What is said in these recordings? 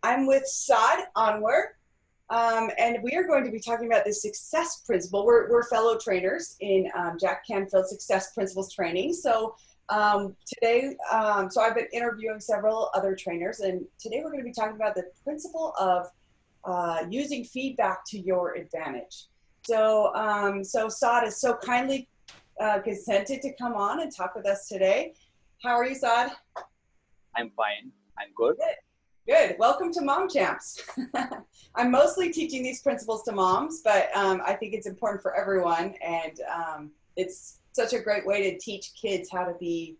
I'm with Saad Anwar, and we are going to be talking about the success principle. We're fellow trainers in Jack Canfield Success Principles Training. So today, so I've been interviewing several other trainers, and today we're going to be talking about the principle of using feedback to your advantage. So Saad has so kindly consented to come on and talk with us today. How are you, Saad? I'm fine. I'm good. Good. Good. Welcome to Mom Champs. I'm mostly teaching these principles to moms, but I think it's important for everyone, and it's such a great way to teach kids how to be,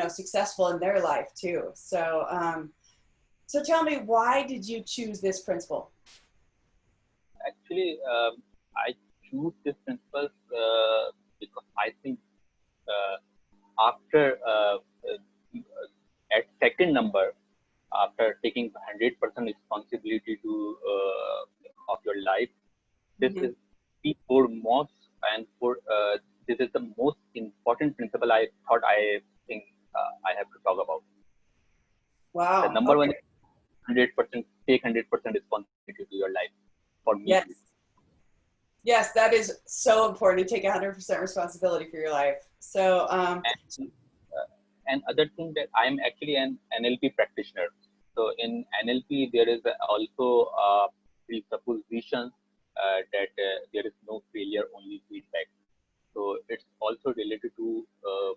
successful in their life too. So tell me, why did you choose this principle? Actually, I choose this principles because I think uh, after at second number, after taking 100% responsibility to of your life, this Hmm. is the foremost and for this is the most important principle I thought I think I have to talk about. The Wow. number one Okay. is 100% take 100% responsibility to your life for me. Yes. Yes, that is so important to take 100% responsibility for your life. And other thing that I'm actually an NLP practitioner. So in NLP, there is also a presupposition that there is no failure, only feedback. So it's also related to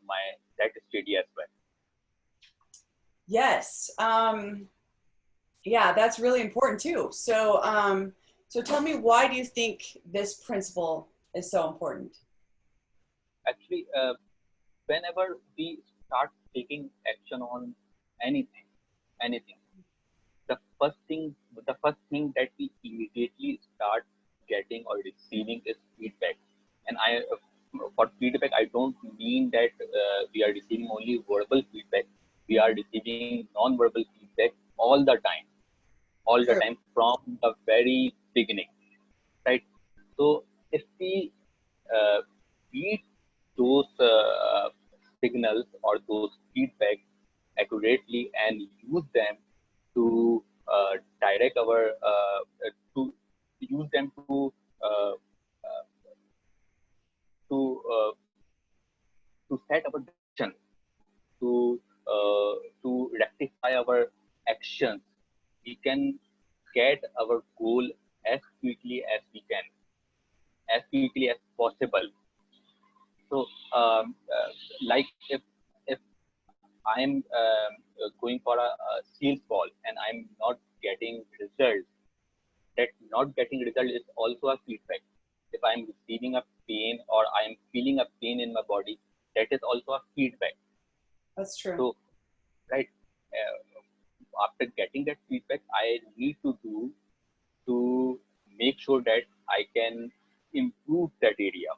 my that study as well. Yes. Yeah, that's really important too. So tell me, why do you think this principle is so important? Actually, whenever we start taking action on anything, anything, the first thing that we immediately start getting or receiving is feedback. And for feedback, I don't mean that we are receiving only verbal feedback. We are receiving non-verbal feedback all the True. time from the very beginning, right? So if we uh, read those signals or those feedback accurately and use them to direct our to use them uh, to uh, to set our direction to rectify our actions, we can get our goal as quickly as we can, as quickly as possible. So like if I'm going for a sales call and I'm not getting results, that not getting result is also a feedback. If I'm receiving a pain or I'm feeling a pain in my body, that is also a feedback. That's true. So right, after getting that feedback, I need to do to make sure that I can improve that area.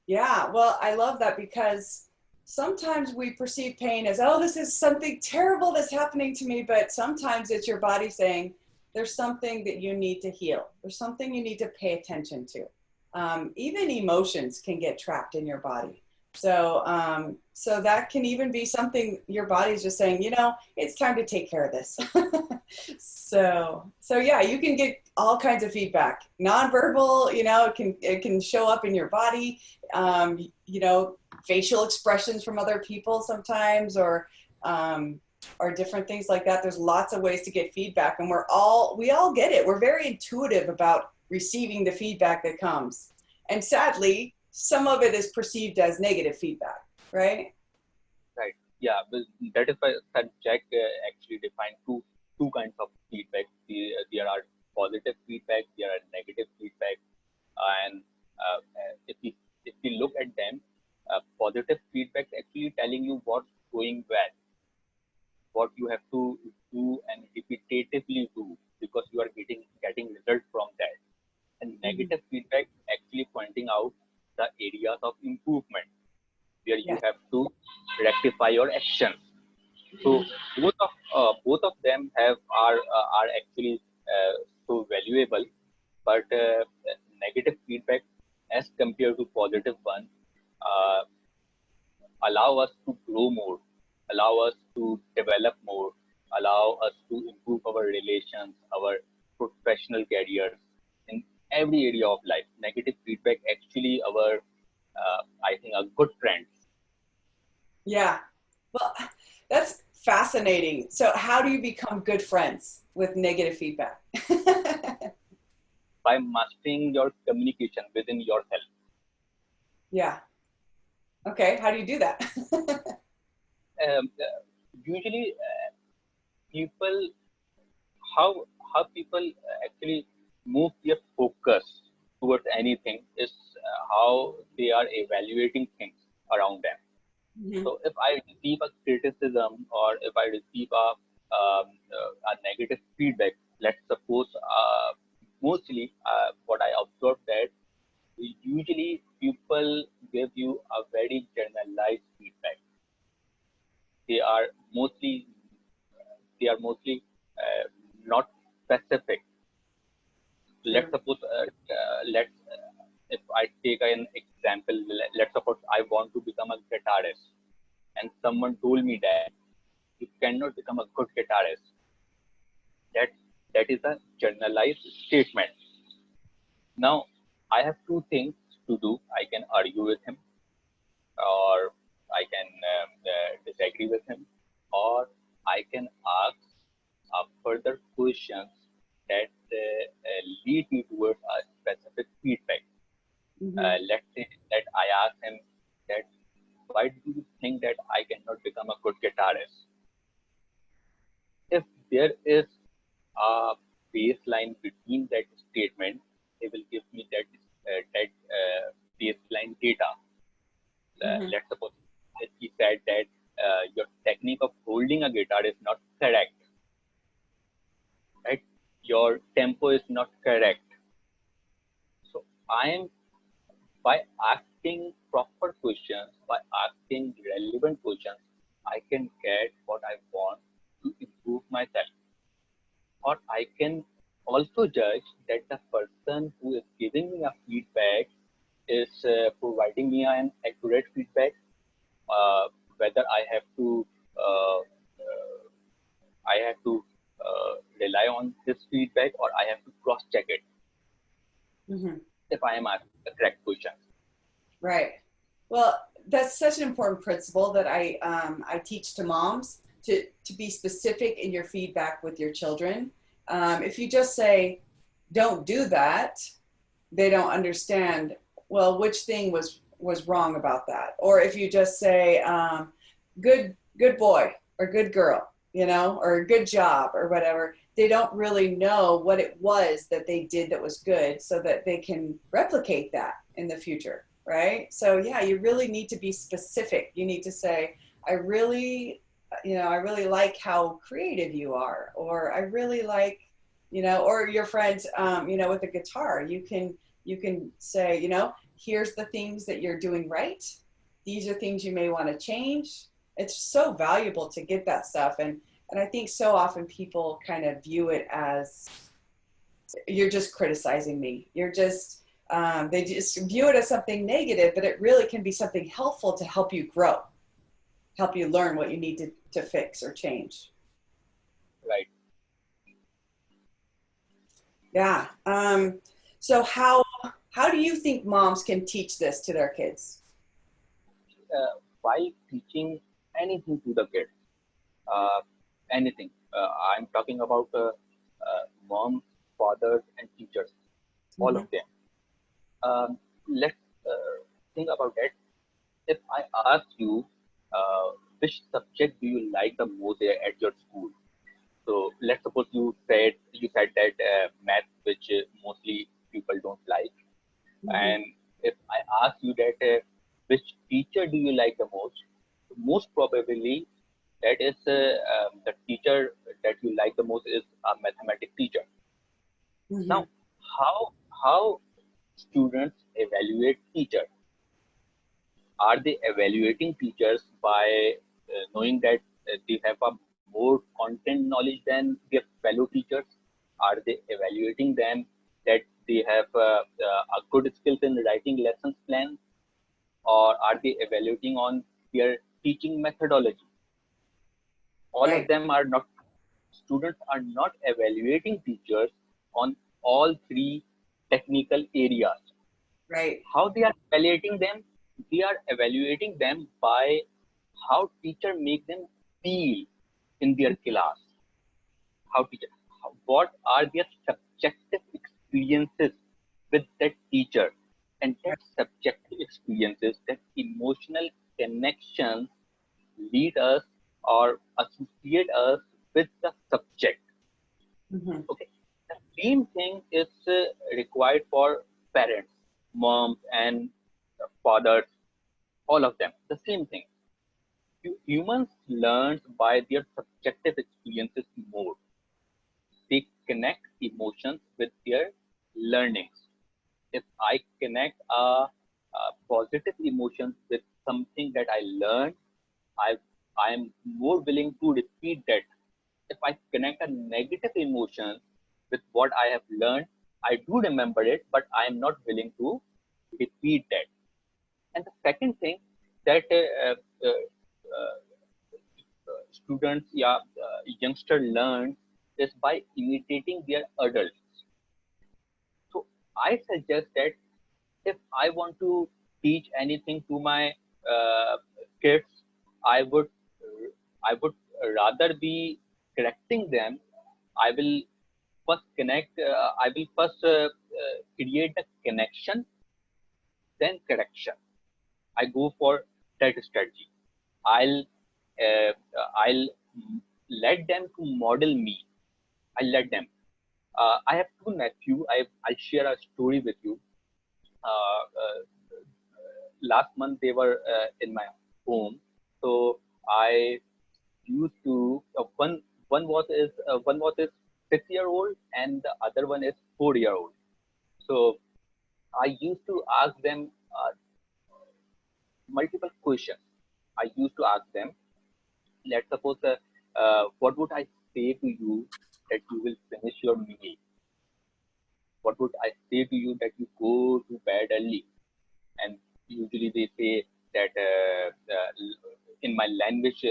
Yeah, well, I love that because sometimes we perceive pain as, oh, this is something terrible that's happening to me, but sometimes it's your body saying, there's something that you need to heal. There's something you need to pay attention to. Even emotions can get trapped in your body. So that can even be something your body's just saying, it's time to take care of this. So yeah, you can get all kinds of feedback. Nonverbal, it can show up in your body, um, you know, facial expressions from other people sometimes, um, or different things like that. There's lots of ways to get feedback, and we all get it. We're very intuitive about receiving the feedback that comes. And sadly, some of it is perceived as negative feedback, right? Right. Yeah. Well, that is why Sir Jack actually defined two kinds of feedback. There are positive feedback, there are negative feedback, and if we look at them, positive feedback actually telling you what's going well, what you have to do and repetitively do because you are getting results from that. And Mm-hmm. negative feedback actually pointing out the areas of improvement where you Yes. have to rectify your actions. So Mm-hmm. both of them are actually so valuable, but negative feedback as compared to positive one uh, allow us to grow more, allow us to develop more, allow us to improve our relations, our professional careers, in every area of life. Negative feedback actually our, I think, a good friend. Yeah. Well, that's fascinating. So, how do you become good friends with negative feedback? By mastering your communication within yourself. Yeah. Okay. How do you do that? Usually, people how people actually move their focus towards anything is how they are evaluating things around them. Mhm. So if I receive a criticism or if I receive a negative feedback, let's suppose, mostly what I observed that usually people give you a very generalized feedback. They are mostly they are mostly not specific. Let's True. suppose, if I take an example, let's suppose I want to become a guitarist, and someone told me that you cannot become a good guitarist. That that is a generalized statement. Now I have two things to do. I can argue with him, or I can disagree with him, or I can ask further questions that lead me towards a specific feedback. Hmm. Let's say that I ask him that why do you think that I cannot become a good guitarist? If there is a baseline between that statement, he will give me that baseline data. Hmm. Let's suppose that he said that your technique of holding a guitar is not correct, right? Your tempo is not correct. So I am, by asking proper questions, by asking relevant questions, I can get what I want to improve myself. Or I can also judge that the person who is giving me a feedback is providing me an accurate feedback, uh, whether I have to rely on his feedback, or I have to cross check it Hmm. if I am asking the correct questions. Right. Well, that's such an important principle that I teach to moms to be specific in your feedback with your children. If you just say, "Don't do that," they don't understand. Well, which thing was wrong about that? Or if you just say, "Good boy" or "good girl," or "good job" or whatever, they don't really know what it was that they did that was good, so that they can replicate that in the future, right? So yeah, you really need to be specific. You need to say, I really, I really like how creative you are, or I really like, or your friends, with the guitar, you can say, here's the things that you're doing right. These are things you may want to change. It's so valuable to get that stuff. And I think so often people kind of view it as, you're just criticizing me. They just view it as something negative, but it really can be something helpful to help you grow, help you learn what you need to fix or change. Right. Yeah. So how do you think moms can teach this to their kids? While teaching anything to the kids, uh, anything. I'm talking about moms, fathers, and teachers, all Mm-hmm. of them. Let's think about that. If I ask you, which subject do you like the most at your school? So let's suppose you said that math, which mostly people don't like. Mm-hmm. And if I ask you that which teacher do you like the most probably that is the teacher that you like the most is a mathematics teacher. Mm-hmm. Now, how students evaluate teachers? Are they evaluating teachers by knowing that they have a more content knowledge than their fellow teachers? Are they evaluating them that they have a good skills in writing lessons plans, or are they evaluating on their teaching methodology? All of Right. them are not. students are not evaluating teachers on all three technical areas. Right. How they are evaluating them? They are evaluating them by how teacher make them feel in their class. How teacher, what are their subjective experiences with that teacher, and that Right. subjective experiences, that emotional connections lead us or associate us with the subject. Hmm. Okay, the same thing is required for parents, moms and fathers, all of them. The same thing. Humans learn by their subjective experiences more. They connect emotions with their learnings. If I connect positive emotions with something that I learned, I I am more willing to repeat that. If I connect a negative emotion with what I have learned, I do remember it, but I am not willing to repeat that. And the second thing that students, yeah, youngster learn is by imitating their adults. So I suggest that if I want to teach anything to my uh, kids, I would I would rather be correcting them. I will first connect. I will first create a connection, then correction. I go for that strategy. I'll I'll let them to model me. I let them. I have two nephews. I'll share a story with you. Uh, uh, Last month they were in my home, so I used to one was is 6 year old and the other one is 4 year old. So I used to ask them multiple questions. I used to ask them, let's suppose, what would I say to you that you will finish your meal? What would I say to you that you go to bed early? And usually they say that in my language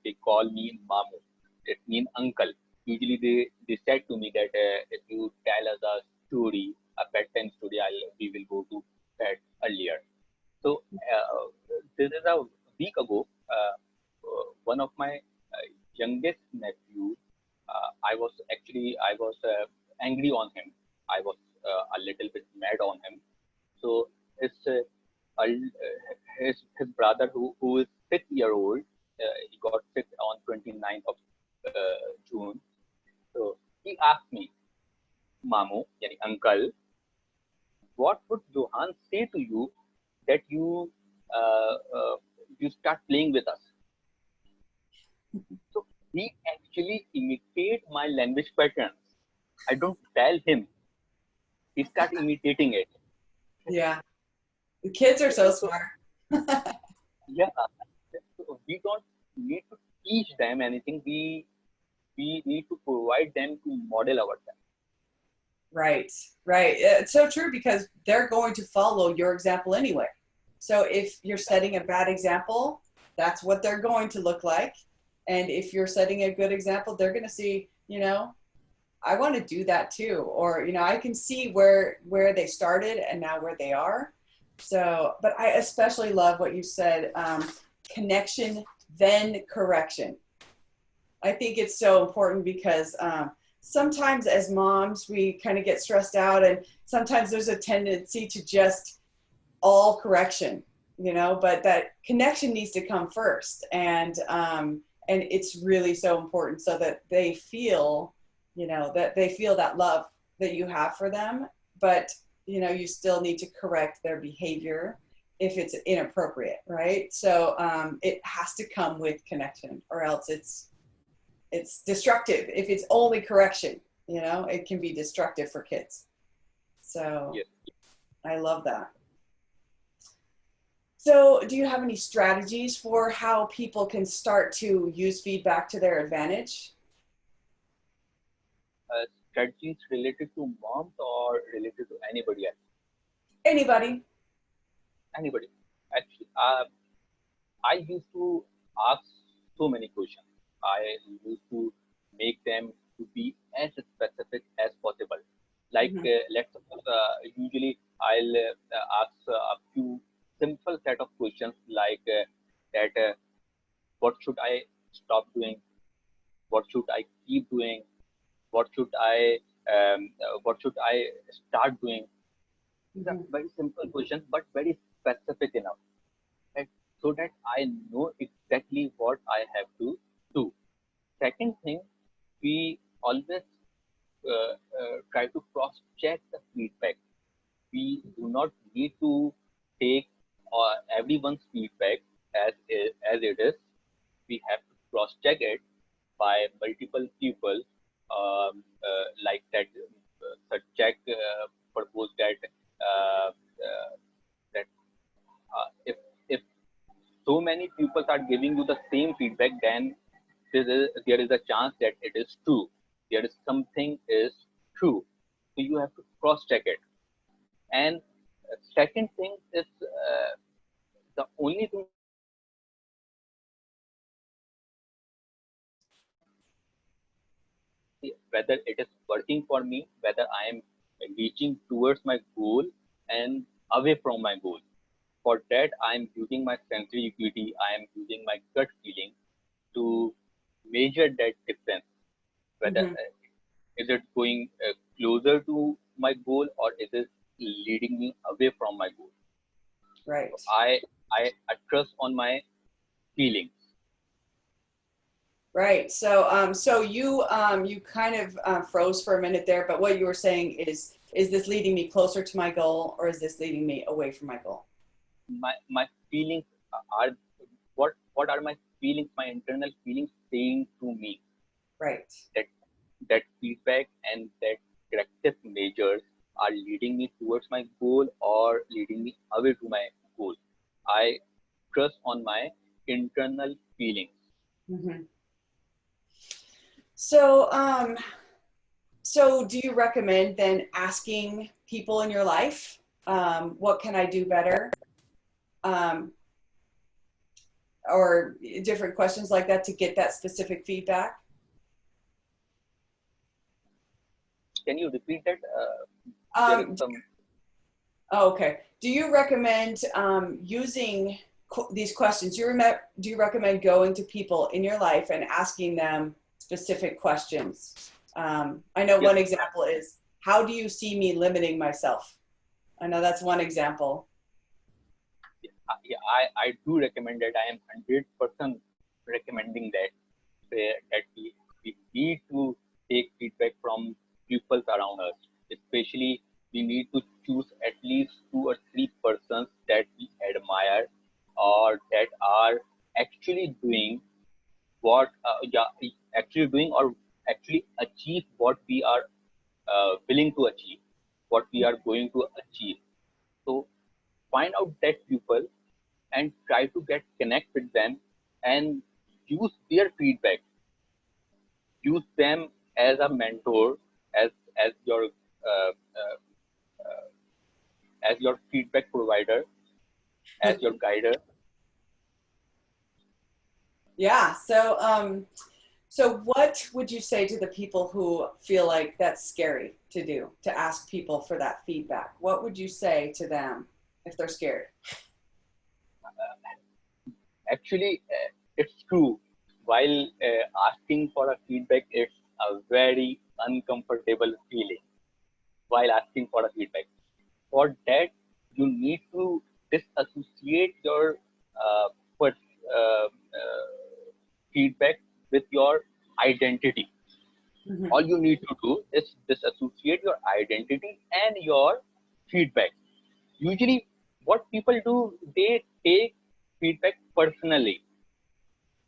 they call me mamu. It means uncle. Usually they said to me that if you tell us a story, a bedtime story, we will go to bed earlier. So this is a week ago. One of my youngest nephew, I was angry on him. I was a little bit mad on him. So his his brother who is 6 year old, he got sick on 29th of June. So he asked me, Mamu, yani uncle, what would Johan say to you that uh, uh, you start playing with us? So he actually imitate my language patterns. I don't tell him; he start imitating it. Yeah. The kids are so So smart. yeah, so we don't need to teach them anything. We need to provide them to model ourselves. Right, right. It's so true because they're going to follow your example anyway. So if you're setting a bad example, that's what they're going to look like. And if you're setting a good example, they're going to see, I want to do that too. Or, I can see where they started and now where they are. So, but I especially love what you said, connection, then correction. I think it's so important because sometimes as moms, we kind of get stressed out, and sometimes there's a tendency to just all correction, but that connection needs to come first. And it's really so important so that they feel, that they feel that love that you have for them. But, you still need to correct their behavior if it's inappropriate, right? So it has to come with connection, or else it's destructive. If it's only correction, it can be destructive for kids. So Yes. I love that. So do you have any strategies for how people can start to use feedback to their advantage? Strategies related to moms or related to anybody else? Anybody. Anybody. Actually, I used to ask so many questions. I used to make them to be as specific as possible. Like Mm-hmm. let's suppose usually I'll ask a few simple set of questions like that what should I stop doing, what should I keep doing, what should I start doing. These are Mm-hmm. very simple questions but very specific enough, right? So that I know exactly what I have to do. Second thing, we always try to cross check the feedback. We do not need to take everyone's feedback as it is. We have to cross check it by multiple people, like that. Such check propose that uh, uh, that if so many people are giving you the same feedback, then there is a chance that it is true. There is something is true. So you have to cross check it. And second thing is the only thing that I do is whether it is working for me, whether I am reaching towards my goal and away from my goal. For that, I am using my sensory acuity, I am using my gut feeling to measure that difference. Whether Mm-hmm. is it going closer to my goal or is it leading me away from my goal? So Right. I trust on my feelings. Right. So you kind of froze for a minute there, but what you were saying is this leading me closer to my goal, or is this leading me away from my goal? My feelings are what are my feelings, my internal feelings saying to me. Right. That that feedback and that corrective measures are leading me towards my goal or leading me away to my goal. I trust on my internal feelings. Mm-hmm. So, so do you recommend then asking people in your life, what can I do better? Um, or different questions like that to get that specific feedback? Can you repeat that? There is Um, some. oh, okay. Do you recommend using these questions? Do you recommend going to people in your life and asking them specific questions? I know Yes. one example is, how do you see me limiting myself? I know that's one example. Yeah, I do recommend that. I am 100% recommending that. That we need to take feedback from people around us. Especially, we need to choose at least 2 or 3 persons that we admire or that are actually doing actually doing or actually achieve what we are willing to achieve, what we are going to achieve. So find out that people and try to get connect with them and use their feedback, use them as a mentor, as your as your feedback provider, as your guider. Yeah. So what would you say to the people who feel like that's scary to do, to ask people for that feedback? What would you say to them if they're scared? Actually, it's true. While asking for a feedback, it's a very uncomfortable feeling. While asking for a feedback, for that you need to disassociate your uh, pers- uh, uh, feedback with your identity. Mm-hmm. All you need to do is disassociate your identity and your feedback. Usually, what people do, they take feedback personally,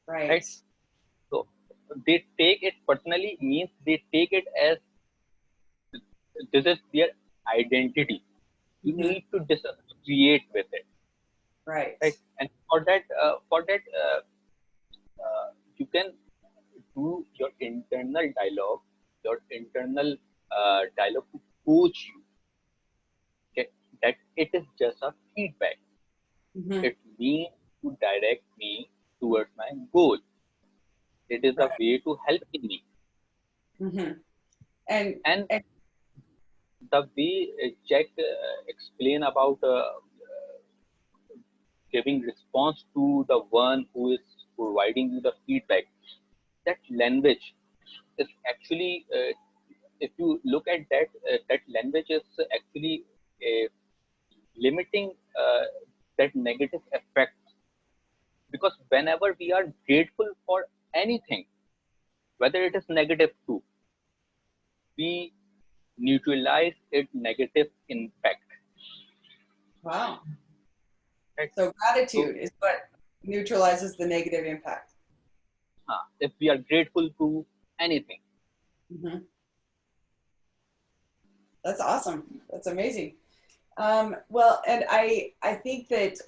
Right. right? So they take it personally means they take it as this is their identity. You Mm-hmm. need to disassociate with it, Right. right? And for that, you can do your internal dialogue, your internal dialogue to coach you. Okay? That it is just a feedback. Mm-hmm. It means to direct me towards my goal. It is a Right. way to help me. Mm-hmm. And, And and the way Jack explain about giving response to the one who is providing you the feedback, that language is actually, if you look at that, that language is actually uh, limiting that negative effect, because whenever we are grateful for anything, whether it is negative too, we neutralize its negative impact. wow. Right? So So gratitude is what neutralizes the negative impact. if we are grateful to anything. Mm-hmm. That's awesome. That's amazing. Well, and I think that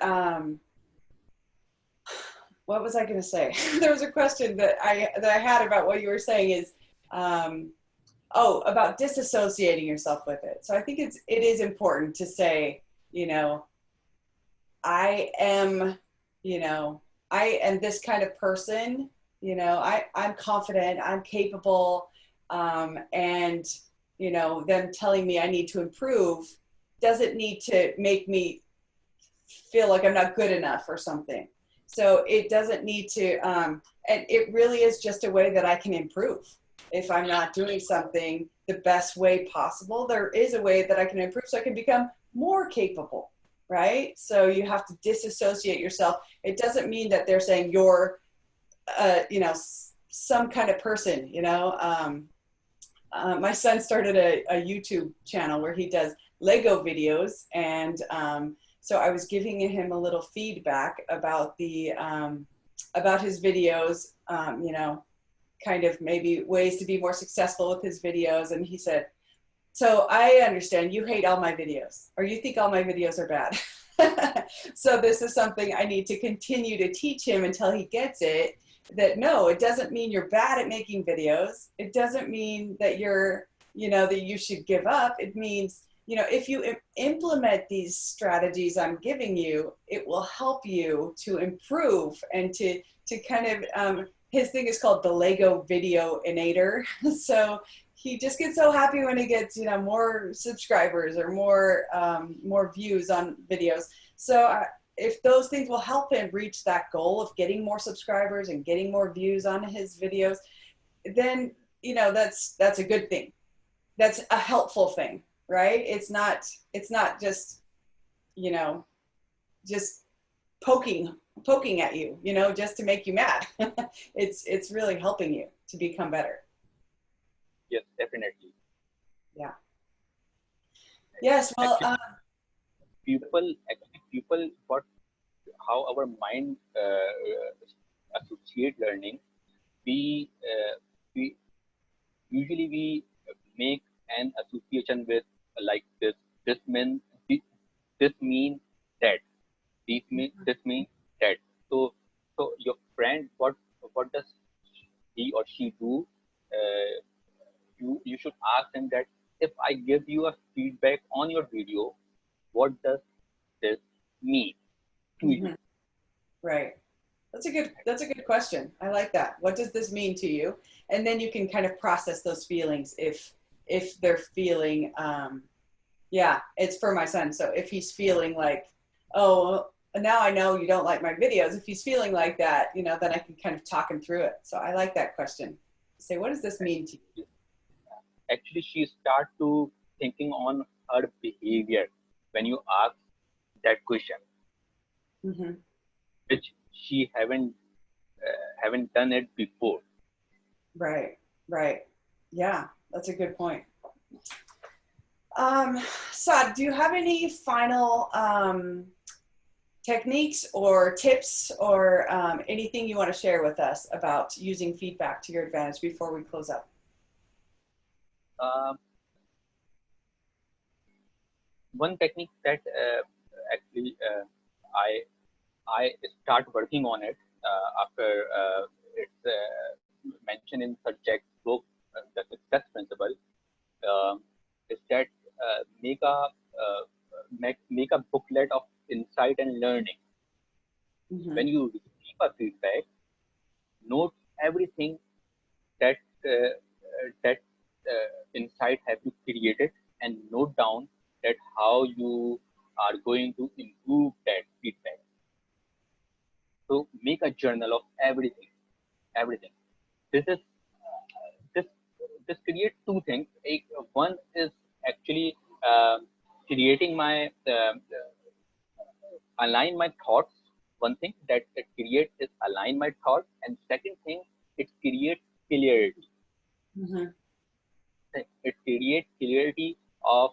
what was I going to say? There was a question that I had about what you were saying is um, about disassociating yourself with it. So I think it is important to say, you know, I am, you know, I am this kind of person. You know, I'm confident, I'm capable, and you know, them telling me I need to improve doesn't need to make me feel like I'm not good enough or something. So it doesn't need to, and it really is just a way that I can improve. If I'm not doing something the best way possible, there is a way that I can improve so I can become more capable, right? So you have to disassociate yourself. It doesn't mean that they're saying you're, you know, some kind of person, you know. My son started a YouTube channel where he does Lego videos, and so I was giving him a little feedback about the about his videos, you know, kind of maybe ways to be more successful with his videos, and he said, "So I understand you hate all my videos, or you think all my videos are bad." So this is something I need to continue to teach him until he gets it, that no, it doesn't mean you're bad at making videos. It doesn't mean that you're, you know, that you should give up. It means, you know, if you implement these strategies I'm giving you, it will help you to improve and to kind of, his thing is called the Lego video inator. So he just gets so happy when he gets, you know, more subscribers or more views on videos. So if those things will help him reach that goal of getting more subscribers and getting more views on his videos, then, you know, that's a good thing. That's a helpful thing, right? It's not just, you know, just poking at you, you know, just to make you mad. It's really helping you to become better. Yes, definitely. Yeah. Yes. Well, Actually, people, what how our mind associate learning. We we usually we make an association with like this. This mean this, this mean that. This means that. So your friend, what does he or she do? Uh, you should ask them that, if I give you a feedback on your video, what does this mean to you? mhm, right. That's a good question. I like that. What does this mean to you? And then you can kind of process those feelings if they're feeling yeah, it's for my son. So if he's feeling like, oh, now I know you don't like my videos, if he's feeling like that, you know, then I can kind of talk him through it. So I like that question. Say, what does this mean to Actually, she start to thinking on her behavior when you ask that question, you? Hmm. which she haven't done it before. Right, right. Yeah, that's a good point. Um, Saad, do you have any final techniques or tips or anything you want to share with us about using feedback to your advantage before we close up? Um, One technique that actually I I start working on it after it's mentioned in subject book, the success principle, uh, is that make a make a booklet of insight and learning. Mm-hmm. When you receive a feedback, note everything that that insight have you created, and note down that how you are going to improve that feedback. So make a journal of everything, everything. This is this this creates two things. One is actually creating my align my thoughts. One thing that it creates is align my thoughts, and second thing, it creates clarity. Mm-hmm. It creates clarity of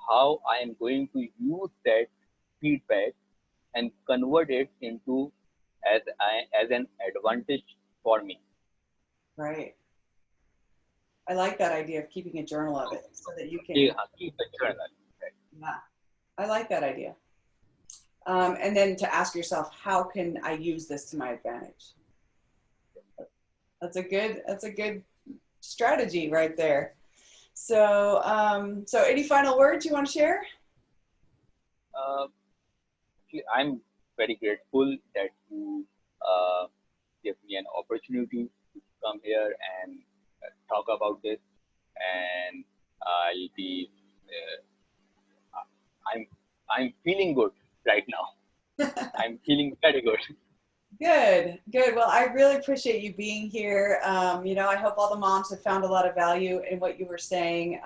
how I am going to use that feedback and convert it into as an advantage for me. Right. I like that idea of keeping a journal of it so that you Yeah, can, keep a journal. Right. yeah, I like that idea. And then to ask yourself, how can I use this to my advantage? That's a good strategy right there. So, so any final words you want to share? Uh, I'm very grateful that you uh, give me an opportunity to come here and talk about this, and I'll be. I'm I'm feeling good right now. I'm feeling very good. Good, good. Well, I really appreciate you being here. You know, I hope all the moms have found a lot of value in what you were saying,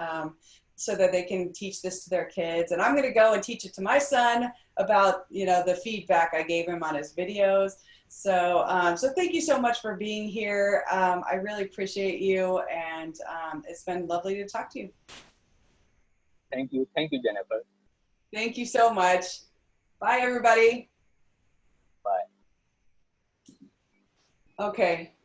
so that they can teach this to their kids. And I'm going to go and teach it to my son about, you know, the feedback I gave him on his videos. So, so thank you so much for being here. I really appreciate you, and it's been lovely to talk to you. Thank you, Jennifer. Thank you so much. Bye, everybody. Bye. Okay.